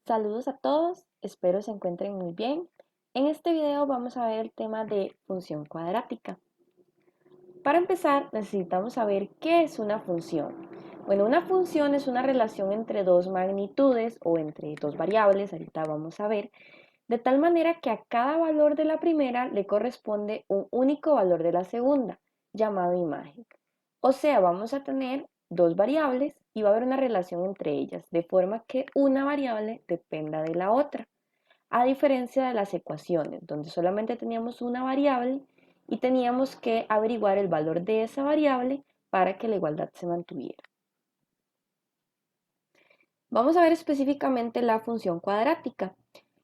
Saludos a todos, espero se encuentren muy bien. En este video vamos a ver el tema de función cuadrática. Para empezar, necesitamos saber qué es una función. Bueno, una función es una relación entre dos magnitudes o entre dos variables, ahorita vamos a ver, de tal manera que a cada valor de la primera le corresponde un único valor de la segunda, llamado imagen. O sea, vamos a tener dos variables y va a haber una relación entre ellas, de forma que una variable dependa de la otra. A diferencia de las ecuaciones, donde solamente teníamos una variable y teníamos que averiguar el valor de esa variable para que la igualdad se mantuviera. Vamos a ver específicamente la función cuadrática,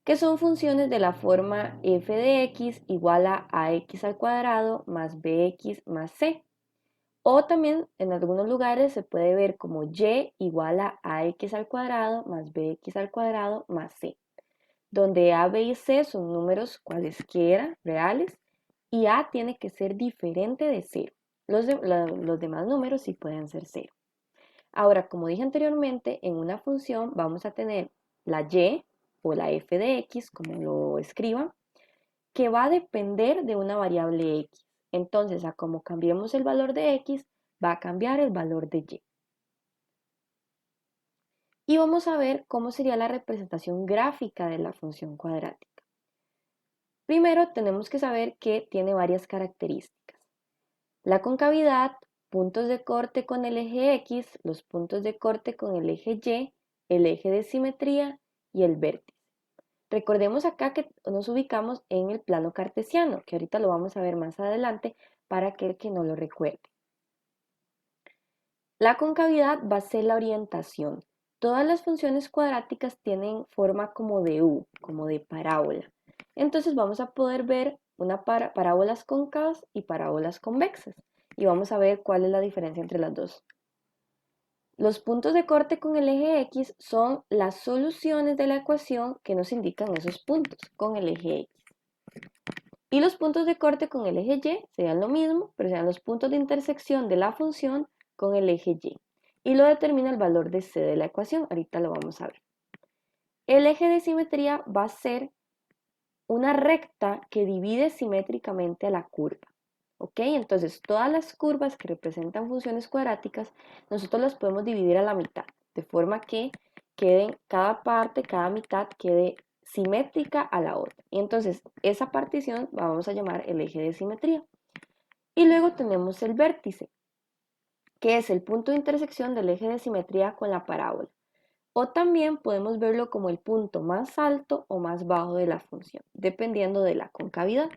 que son funciones de la forma f de x igual a ax al cuadrado más bx más c. O también en algunos lugares se puede ver como y igual a ax al cuadrado más bx al cuadrado más c, donde a, b y c son números cualesquiera reales y a tiene que ser diferente de 0. Los demás números sí pueden ser 0. Ahora, como dije anteriormente, en una función vamos a tener la y o la f de x, como lo escriban, que va a depender de una variable x. Entonces, a como cambiemos el valor de x, va a cambiar el valor de y. Y vamos a ver cómo sería la representación gráfica de la función cuadrática. Primero, tenemos que saber que tiene varias características. La concavidad, puntos de corte con el eje X, los puntos de corte con el eje Y, el eje de simetría y el vértice. Recordemos acá que nos ubicamos en el plano cartesiano, que ahorita lo vamos a ver más adelante para aquel que no lo recuerde. La concavidad va a ser la orientación. Todas las funciones cuadráticas tienen forma como de U, como de parábola. Entonces vamos a poder ver parábolas cóncavas y parábolas convexas. Y vamos a ver cuál es la diferencia entre las dos. Los puntos de corte con el eje X son las soluciones de la ecuación que nos indican esos puntos con el eje X. Y los puntos de corte con el eje Y serían lo mismo, pero serían los puntos de intersección de la función con el eje Y. Y lo determina el valor de C de la ecuación. Ahorita lo vamos a ver. El eje de simetría va a ser una recta que divide simétricamente a la curva. ¿Ok? Entonces, todas las curvas que representan funciones cuadráticas, nosotros las podemos dividir a la mitad, de forma que cada parte, cada mitad quede simétrica a la otra. Y entonces, esa partición la vamos a llamar el eje de simetría. Y luego tenemos el vértice, que es el punto de intersección del eje de simetría con la parábola. O también podemos verlo como el punto más alto o más bajo de la función, dependiendo de la concavidad.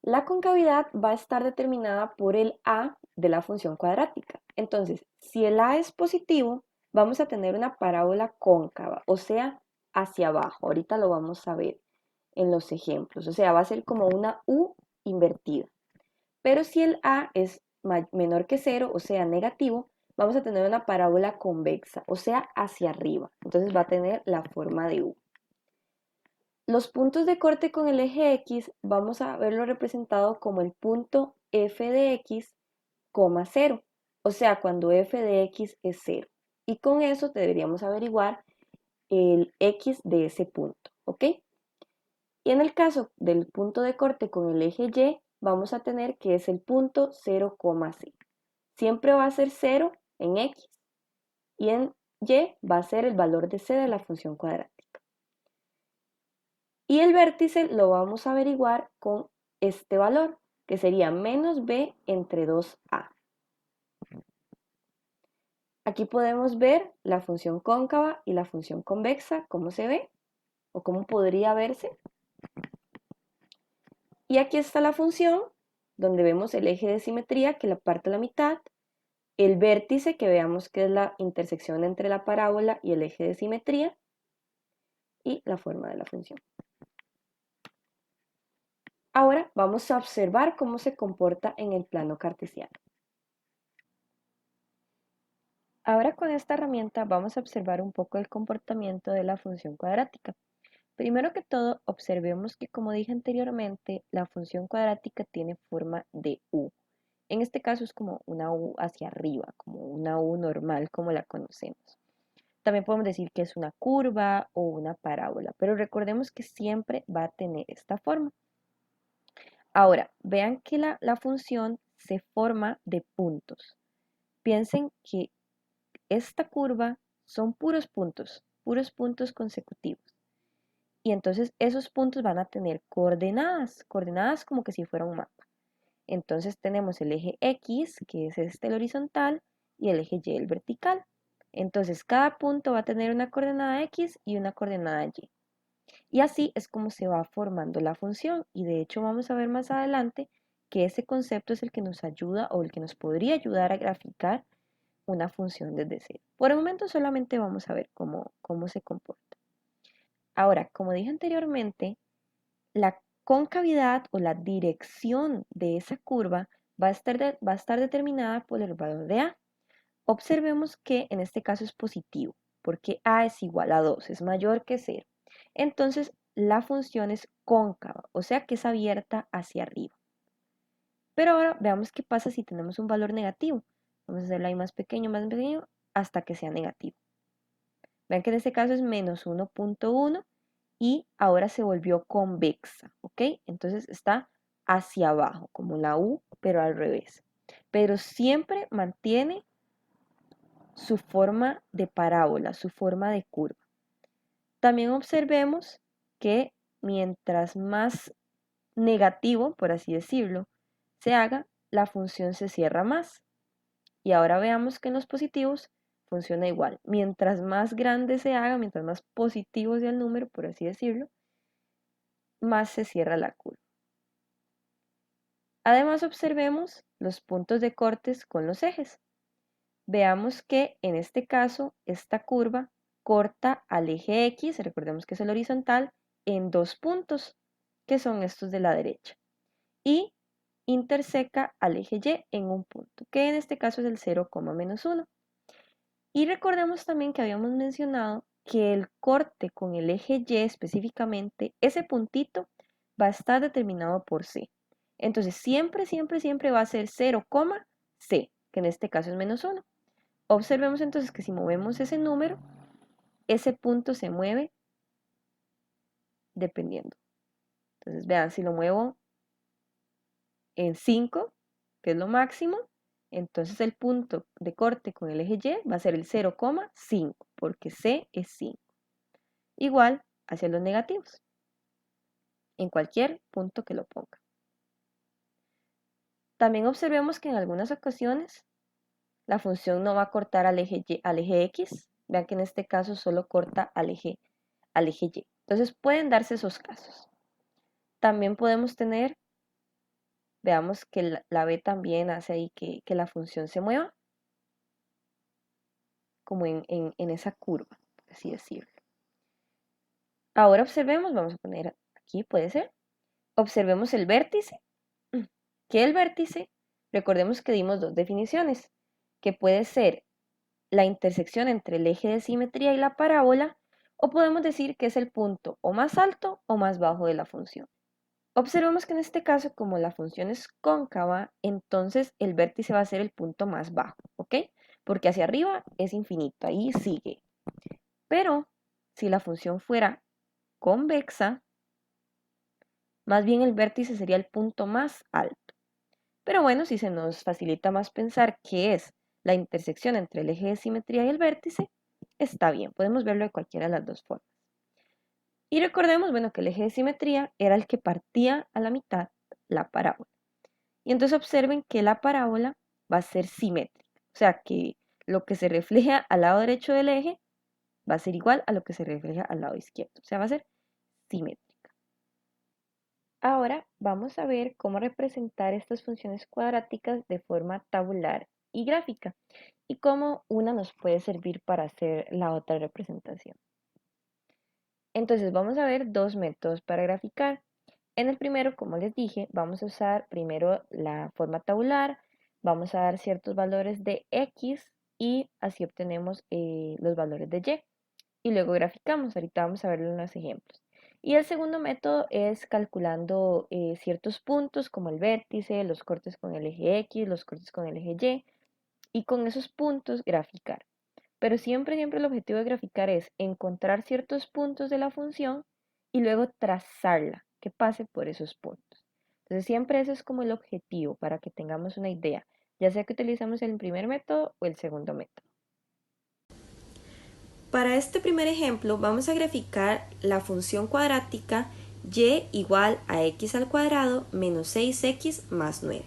La concavidad va a estar determinada por el a de la función cuadrática. Entonces, si el a es positivo, vamos a tener una parábola cóncava, o sea, hacia abajo. Ahorita lo vamos a ver en los ejemplos. O sea, va a ser como una U invertida. Pero si el a es menor que 0, o sea, negativo, vamos a tener una parábola convexa, o sea, hacia arriba. Entonces va a tener la forma de U. Los puntos de corte con el eje X vamos a verlo representado como el punto f de x, 0. O sea, cuando f de x es 0. Y con eso deberíamos averiguar el x de ese punto. ¿Ok? Y en el caso del punto de corte con el eje Y, vamos a tener que es el punto 0, c. Siempre va a ser 0 en x y en y va a ser el valor de c de la función cuadrática. Y el vértice lo vamos a averiguar con este valor, que sería menos b entre 2a. Aquí podemos ver la función cóncava y la función convexa, cómo se ve o cómo podría verse. Y aquí está la función, donde vemos el eje de simetría que la parte a la mitad, el vértice que veamos que es la intersección entre la parábola y el eje de simetría, y la forma de la función. Ahora vamos a observar cómo se comporta en el plano cartesiano. Ahora con esta herramienta vamos a observar un poco el comportamiento de la función cuadrática. Primero que todo, observemos que, como dije anteriormente, la función cuadrática tiene forma de U. En este caso es como una U hacia arriba, como una U normal como la conocemos. También podemos decir que es una curva o una parábola, pero recordemos que siempre va a tener esta forma. Ahora, vean que la función se forma de puntos. Piensen que esta curva son puros puntos consecutivos. Y entonces esos puntos van a tener coordenadas como que si fuera un mapa. Entonces tenemos el eje X, que es el horizontal, y el eje Y, el vertical. Entonces cada punto va a tener una coordenada X y una coordenada Y. Y así es como se va formando la función. Y de hecho vamos a ver más adelante que ese concepto es el que nos ayuda o el que nos podría ayudar a graficar una función desde cero. Por el momento solamente vamos a ver cómo se comporta. Ahora, como dije anteriormente, la concavidad o la dirección de esa curva va a estar determinada por el valor de A. Observemos que en este caso es positivo, porque A es igual a 2, es mayor que 0. Entonces, la función es cóncava, o sea que es abierta hacia arriba. Pero ahora veamos qué pasa si tenemos un valor negativo. Vamos a hacerlo ahí más pequeño, hasta que sea negativo. Vean que en este caso es menos 1.1 y ahora se volvió convexa, ¿ok? Entonces está hacia abajo, como la U, pero al revés. Pero siempre mantiene su forma de parábola, su forma de curva. También observemos que mientras más negativo, por así decirlo, se haga, la función se cierra más. Y ahora veamos que en los positivos funciona igual. Mientras más grande se haga, mientras más positivo sea el número, por así decirlo, más se cierra la curva. Además, observemos los puntos de cortes con los ejes. Veamos que en este caso, esta curva corta al eje X, recordemos que es el horizontal, en 2 puntos, que son estos de la derecha. Y interseca al eje Y en un punto, que en este caso es el 0,-1. Y recordemos también que habíamos mencionado que el corte con el eje Y específicamente, ese puntito va a estar determinado por C. Entonces siempre va a ser 0, C, que en este caso es -1. Observemos entonces que si movemos ese número, ese punto se mueve dependiendo. Entonces vean, si lo muevo en 5, que es lo máximo, entonces el punto de corte con el eje Y va a ser el 0,5, porque C es 5. Igual hacia los negativos, en cualquier punto que lo ponga. También observemos que en algunas ocasiones la función no va a cortar al eje X. Vean que en este caso solo corta al eje Y. Entonces pueden darse esos casos. También podemos tener, veamos que la B también hace ahí que la función se mueva, como en esa curva, por así decirlo. Ahora observemos, vamos a poner aquí, puede ser, observemos el vértice, que el vértice, recordemos que dimos dos definiciones, que puede ser la intersección entre el eje de simetría y la parábola, o podemos decir que es el punto o más alto o más bajo de la función. Observemos que en este caso, como la función es cóncava, entonces el vértice va a ser el punto más bajo, ¿ok? Porque hacia arriba es infinito, ahí sigue. Pero si la función fuera convexa, más bien el vértice sería el punto más alto. Pero bueno, si se nos facilita más pensar qué es la intersección entre el eje de simetría y el vértice, está bien, podemos verlo de cualquiera de las dos formas. Y recordemos, bueno, que el eje de simetría era el que partía a la mitad la parábola. Y entonces observen que la parábola va a ser simétrica, o sea que lo que se refleja al lado derecho del eje va a ser igual a lo que se refleja al lado izquierdo, o sea, va a ser simétrica. Ahora vamos a ver cómo representar estas funciones cuadráticas de forma tabular y gráfica y cómo una nos puede servir para hacer la otra representación. Entonces vamos a ver dos métodos para graficar. En el primero, como les dije, vamos a usar primero la forma tabular, vamos a dar ciertos valores de X y así obtenemos los valores de Y. Y luego graficamos, ahorita vamos a ver unos ejemplos. Y el segundo método es calculando ciertos puntos como el vértice, los cortes con el eje X, los cortes con el eje Y, y con esos puntos graficar. pero siempre el objetivo de graficar es encontrar ciertos puntos de la función y luego trazarla, que pase por esos puntos. Entonces siempre ese es como el objetivo para que tengamos una idea, ya sea que utilizamos el primer método o el segundo método. Para este primer ejemplo vamos a graficar la función cuadrática y igual a x al cuadrado menos 6x más 9.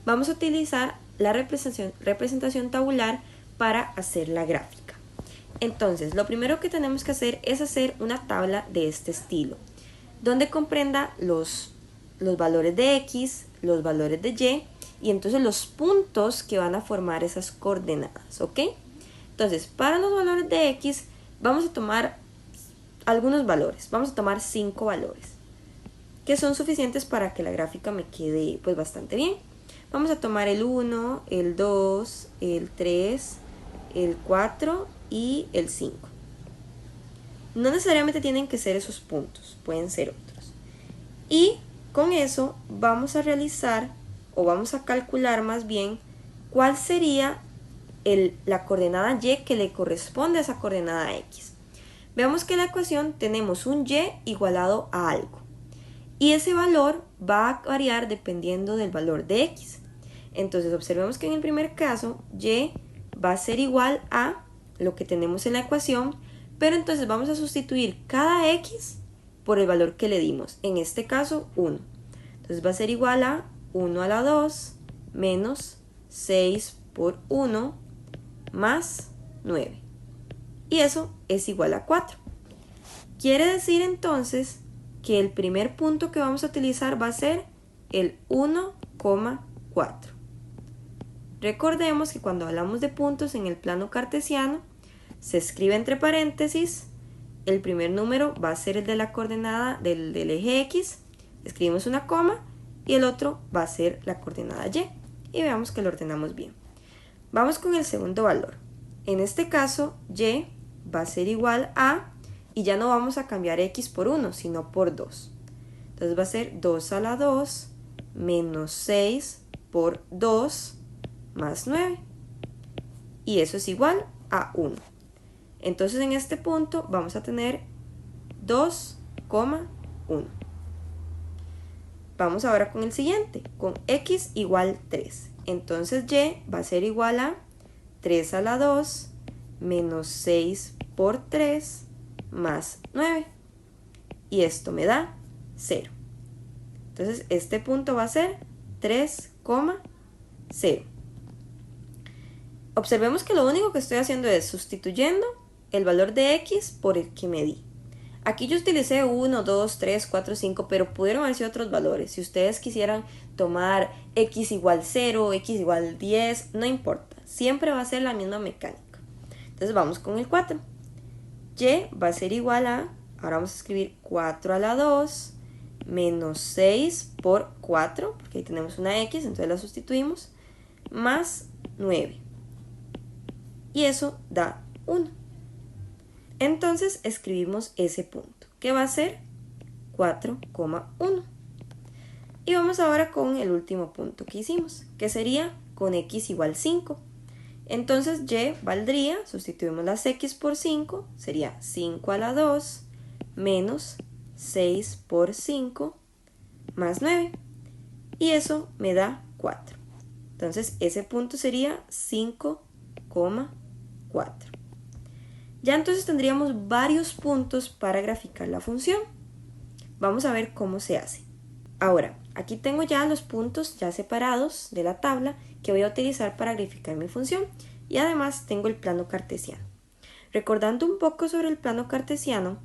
Vamos a utilizar la representación tabular para hacer la gráfica. Entonces, lo primero que tenemos que hacer es hacer una tabla de este estilo, donde comprenda los valores de x, los valores de y entonces los puntos que van a formar esas coordenadas, ¿ok? Entonces, para los valores de x vamos a tomar algunos valores, vamos a tomar 5 valores, que son suficientes para que la gráfica me quede pues bastante bien. Vamos a tomar el 1, el 2, el 3, el 4 y el 5. No necesariamente tienen que ser esos puntos, pueden ser otros. Y con eso vamos a realizar, o vamos a calcular más bien, cuál sería la coordenada y que le corresponde a esa coordenada x. Veamos que en la ecuación tenemos un y igualado a algo. Y ese valor va a variar dependiendo del valor de x. Entonces observemos que en el primer caso y va a ser igual a lo que tenemos en la ecuación, pero entonces vamos a sustituir cada x por el valor que le dimos, en este caso 1. Entonces va a ser igual a 1 a la 2 menos 6 por 1 más 9. Y eso es igual a 4. Quiere decir entonces que el primer punto que vamos a utilizar va a ser el 1,4. Recordemos que cuando hablamos de puntos en el plano cartesiano, se escribe entre paréntesis, el primer número va a ser el de la coordenada del eje x, escribimos una coma, y el otro va a ser la coordenada y. Y veamos que lo ordenamos bien. Vamos con el segundo valor. En este caso, y va a ser igual a, y ya no vamos a cambiar x por 1, sino por 2. Entonces va a ser 2 a la 2 menos 6 por 2 más 9. Y eso es igual a 1. Entonces en este punto vamos a tener 2,1. Vamos ahora con el siguiente, con x igual 3. Entonces y va a ser igual a 3 a la 2 menos 6 por 3 más 9. Y esto me da 0. Entonces este punto va a ser 3,0. Observemos que lo único que estoy haciendo es sustituyendo el valor de x por el que medí. Aquí yo utilicé 1, 2, 3, 4, 5, pero pudieron haber sido otros valores. Si ustedes quisieran tomar x igual 0, x igual 10, no importa. Siempre va a ser la misma mecánica. Entonces vamos con el 4. Y va a ser igual a, ahora vamos a escribir 4 a la 2 menos 6 por 4, porque ahí tenemos una x, entonces la sustituimos, más 9. Y eso da 1. Entonces escribimos ese punto, que va a ser 4,1. Y vamos ahora con el último punto que hicimos, que sería con x igual 5. Entonces y valdría, sustituimos las x por 5, sería 5 a la 2 menos 6 por 5 más 9. Y eso me da 4. Entonces ese punto sería 5,4. Ya entonces tendríamos varios puntos para graficar la función. Vamos a ver cómo se hace. Ahora, aquí tengo ya los puntos ya separados de la tabla que voy a utilizar para graficar mi función. Y además tengo el plano cartesiano. Recordando un poco sobre el plano cartesiano,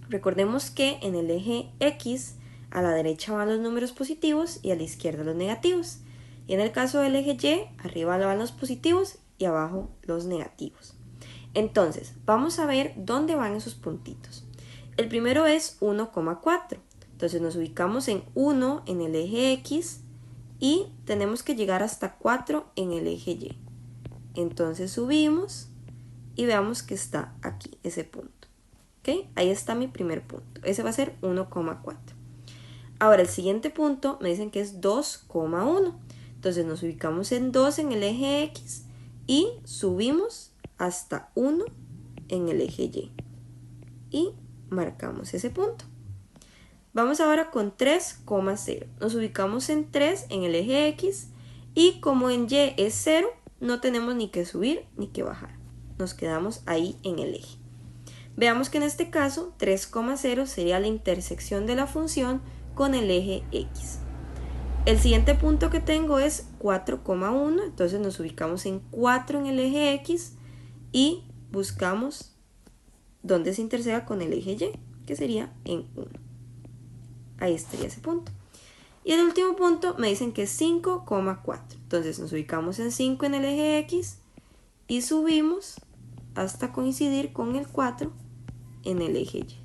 recordemos que en el eje X a la derecha van los números positivos y a la izquierda los negativos. Y en el caso del eje Y, arriba van los positivos y abajo los negativos. Entonces, vamos a ver dónde van esos puntitos. El primero es 1,4. Entonces nos ubicamos en 1 en el eje X y tenemos que llegar hasta 4 en el eje Y. Entonces subimos y veamos que está aquí ese punto. ¿Okay? Ahí está mi primer punto. Ese va a ser 1,4. Ahora el siguiente punto me dicen que es 2,1. Entonces nos ubicamos en 2 en el eje X y subimos hasta 1 en el eje Y. Y marcamos ese punto. Vamos ahora con 3,0. Nos ubicamos en 3 en el eje X y como en Y es 0, no tenemos ni que subir ni que bajar. Nos quedamos ahí en el eje. Veamos que en este caso 3,0 sería la intersección de la función con el eje X. El siguiente punto que tengo es 4,1, entonces nos ubicamos en 4 en el eje X y buscamos dónde se intersecta con el eje Y, que sería en 1. Ahí estaría ese punto. Y el último punto me dicen que es 5,4. Entonces nos ubicamos en 5 en el eje X y subimos hasta coincidir con el 4 en el eje Y.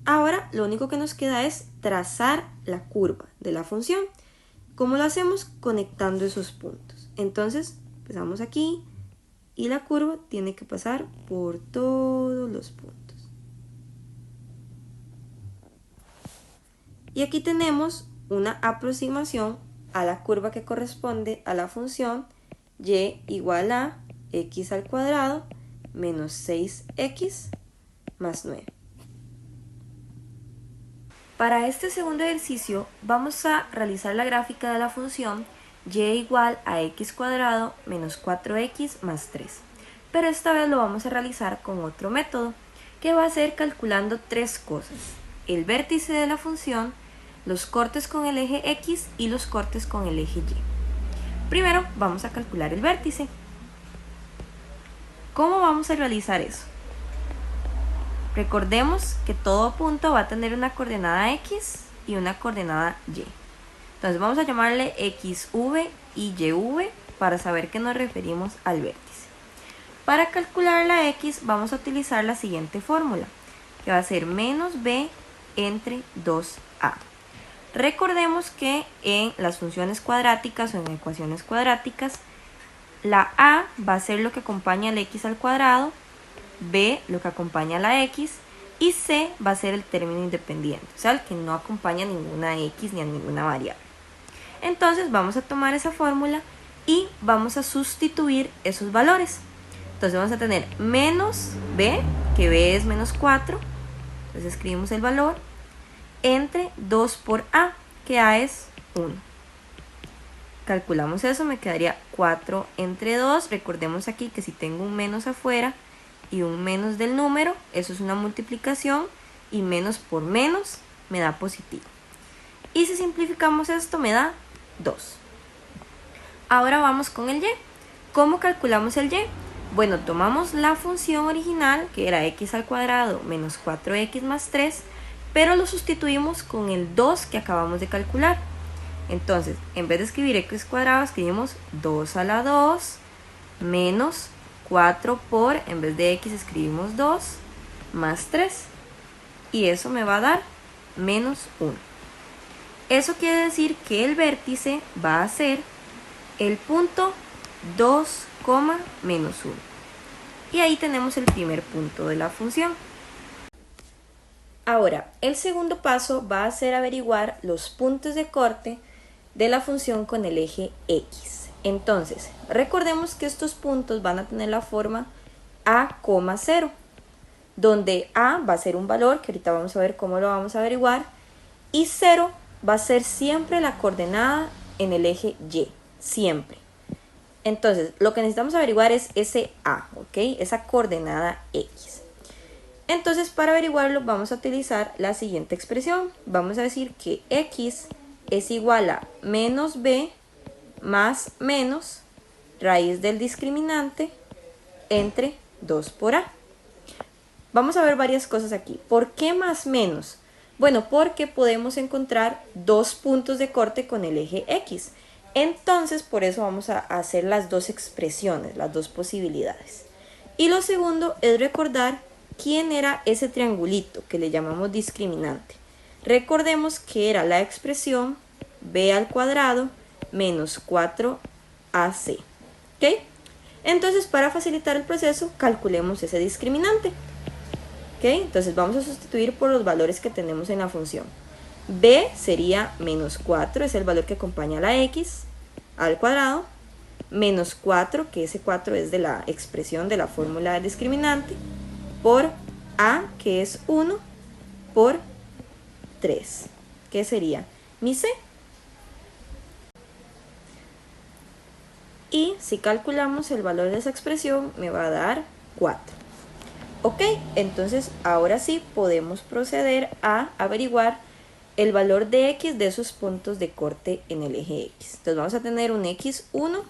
Ahora lo único que nos queda es trazar la curva de la función. ¿Cómo lo hacemos? Conectando esos puntos. Entonces empezamos aquí y la curva tiene que pasar por todos los puntos. Y aquí tenemos una aproximación a la curva que corresponde a la función y igual a x al cuadrado menos 6x más 9. Para este segundo ejercicio vamos a realizar la gráfica de la función y igual a x cuadrado menos 4x más 3. Pero esta vez lo vamos a realizar con otro método, que va a ser calculando tres cosas: el vértice de la función, los cortes con el eje X y los cortes con el eje Y. Primero vamos a calcular el vértice. ¿Cómo vamos a realizar eso? Recordemos que todo punto va a tener una coordenada X y una coordenada Y. Entonces vamos a llamarle XV y YV para saber que nos referimos al vértice. Para calcular la X vamos a utilizar la siguiente fórmula, que va a ser menos B entre 2A. Recordemos que en las funciones cuadráticas o en ecuaciones cuadráticas, la A va a ser lo que acompaña al X al cuadrado, B lo que acompaña a la X y C va a ser el término independiente, o sea, el que no acompaña a ninguna X ni a ninguna variable. Entonces vamos a tomar esa fórmula y vamos a sustituir esos valores. Entonces vamos a tener menos B, que B es menos 4, entonces escribimos el valor, entre 2 por A, que A es 1. Calculamos eso, me quedaría 4 entre 2. Recordemos aquí que si tengo un menos afuera y un menos del número, eso es una multiplicación y menos por menos me da positivo. Y si simplificamos esto me da 2. Ahora vamos con el Y. ¿Cómo calculamos el Y? Bueno, tomamos la función original, que era x al cuadrado menos 4x más 3, pero lo sustituimos con el 2 que acabamos de calcular. Entonces, en vez de escribir x cuadrado, escribimos 2 a la 2 menos 4 por, en vez de x escribimos 2, más 3. Y eso me va a dar menos 1. Eso quiere decir que el vértice va a ser el punto 2, menos 1. Y ahí tenemos el primer punto de la función. Ahora, el segundo paso va a ser averiguar los puntos de corte de la función con el eje X. Entonces, recordemos que estos puntos van a tener la forma A, 0, donde A va a ser un valor, que ahorita vamos a ver cómo lo vamos a averiguar, y 0 va a ser siempre la coordenada en el eje Y, siempre. Entonces, lo que necesitamos averiguar es ese A, ¿ok? Esa coordenada X. Entonces, para averiguarlo vamos a utilizar la siguiente expresión. Vamos a decir que X es igual a menos B más menos raíz del discriminante entre 2 por A. Vamos a ver varias cosas aquí. ¿Por qué más menos? Bueno, porque podemos encontrar dos puntos de corte con el eje X. Entonces, por eso vamos a hacer las dos expresiones, las dos posibilidades. Y lo segundo es recordar quién era ese triangulito que le llamamos discriminante. Recordemos que era la expresión b al cuadrado menos 4ac. ¿Ok? Entonces, para facilitar el proceso, calculemos ese discriminante. ¿Ok? Entonces, vamos a sustituir por los valores que tenemos en la función. B sería menos 4, es el valor que acompaña a la x al cuadrado, menos 4, que ese 4 es de la expresión de la fórmula del discriminante, por A, que es 1, por 3, que sería mi C. Y si calculamos el valor de esa expresión, me va a dar 4. Ok, entonces ahora sí podemos proceder a averiguar el valor de X de esos puntos de corte en el eje X. Entonces vamos a tener un X1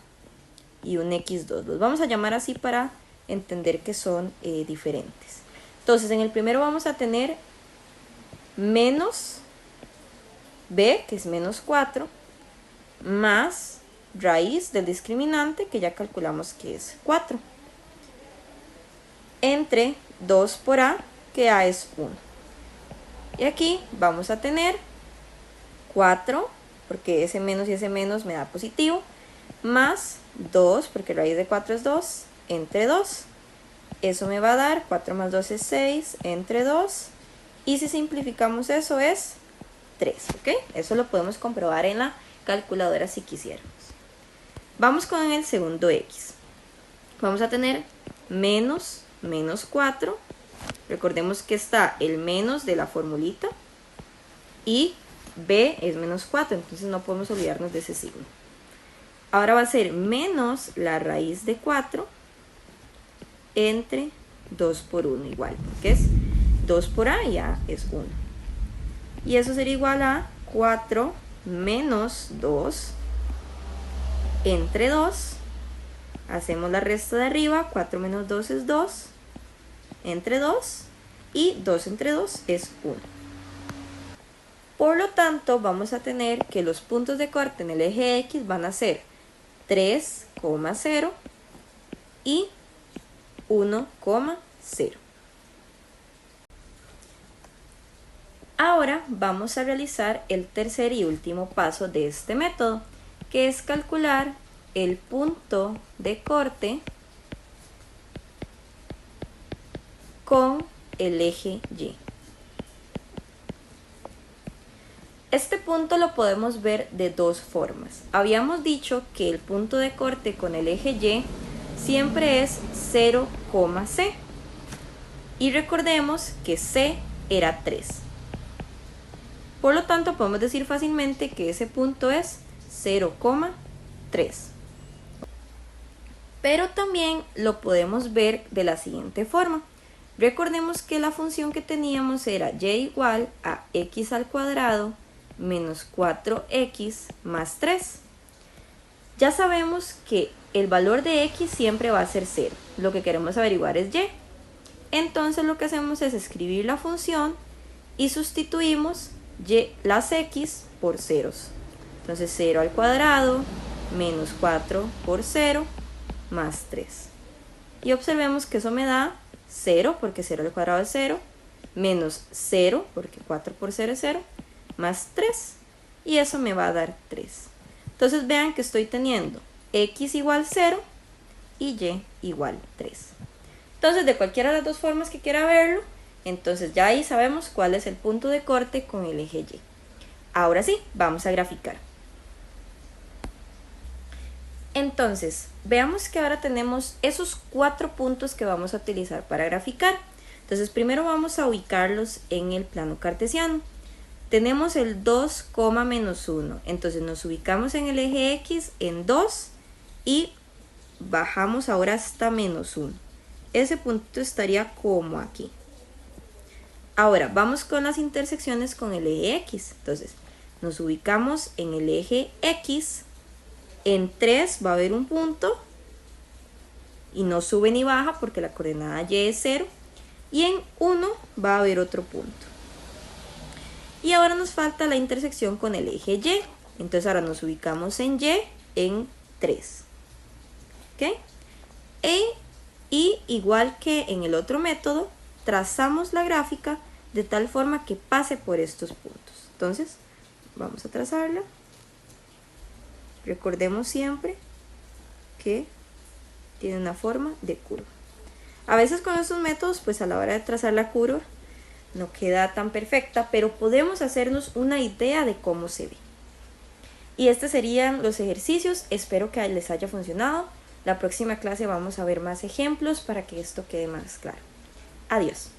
y un X2. Los vamos a llamar así para entender que son diferentes. Entonces en el primero vamos a tener menos B, que es menos 4, más raíz del discriminante, que ya calculamos que es 4, entre 2 por A, que A es 1. Y aquí vamos a tener 4, porque ese menos y ese menos me da positivo, más 2, porque raíz de 4 es 2, entre 2. Eso me va a dar 4 más 2 es 6, entre 2. Y si simplificamos eso es 3, ¿ok? Eso lo podemos comprobar en la calculadora si quisiéramos. Vamos con el segundo X. Vamos a tener menos 4. Recordemos que está el menos de la formulita. Y B es menos 4, entonces no podemos olvidarnos de ese signo. Ahora va a ser menos la raíz de 4 entre 2 por 1 igual, porque es 2 por A y A es 1. Y eso sería igual a 4 menos 2 entre 2. Hacemos la resta de arriba, 4 menos 2 es 2, entre 2, y 2 entre 2 es 1. Por lo tanto, vamos a tener que los puntos de corte en el eje X van a ser 3,0 y 1,0. Ahora vamos a realizar el tercer y último paso de este método, que es calcular el punto de corte con el eje Y. Este punto lo podemos ver de dos formas. Habíamos dicho que el punto de corte con el eje Y siempre es 0,C. Y recordemos que C era 3. Por lo tanto, podemos decir fácilmente que ese punto es 0,3. Pero también lo podemos ver de la siguiente forma. Recordemos que la función que teníamos era y igual a x al cuadrado menos 4x más 3. Ya sabemos que el valor de x siempre va a ser 0. Lo que queremos averiguar es y. Entonces lo que hacemos es escribir la función y sustituimos las x por ceros. Entonces 0 al cuadrado menos 4 por 0 más 3. Y observemos que eso me da 0, porque 0 al cuadrado es 0, menos 0, porque 4 por 0 es 0, más 3. Y eso me va a dar 3. Entonces vean que estoy teniendo x igual 0 y y igual 3. Entonces de cualquiera de las dos formas que quiera verlo, entonces ya ahí sabemos cuál es el punto de corte con el eje Y. Ahora sí, vamos a graficar. Entonces, veamos que ahora tenemos esos 4 puntos que vamos a utilizar para graficar. Entonces, primero vamos a ubicarlos en el plano cartesiano. Tenemos el 2, menos 1. Entonces, nos ubicamos en el eje X en 2 y bajamos ahora hasta menos 1. Ese punto estaría como aquí. Ahora, vamos con las intersecciones con el eje X. Entonces, nos ubicamos en el eje X. En 3 va a haber un punto y no sube ni baja porque la coordenada Y es 0. Y en 1 va a haber otro punto. Y ahora nos falta la intersección con el eje Y. Entonces ahora nos ubicamos en Y en 3. ¿Ok? Y igual que en el otro método, trazamos la gráfica de tal forma que pase por estos puntos. Entonces, vamos a trazarla. Recordemos siempre que tiene una forma de curva. A veces con estos métodos, pues a la hora de trazar la curva, no queda tan perfecta, pero podemos hacernos una idea de cómo se ve. Y estos serían los ejercicios, espero que les haya funcionado. La próxima clase vamos a ver más ejemplos para que esto quede más claro. Adiós.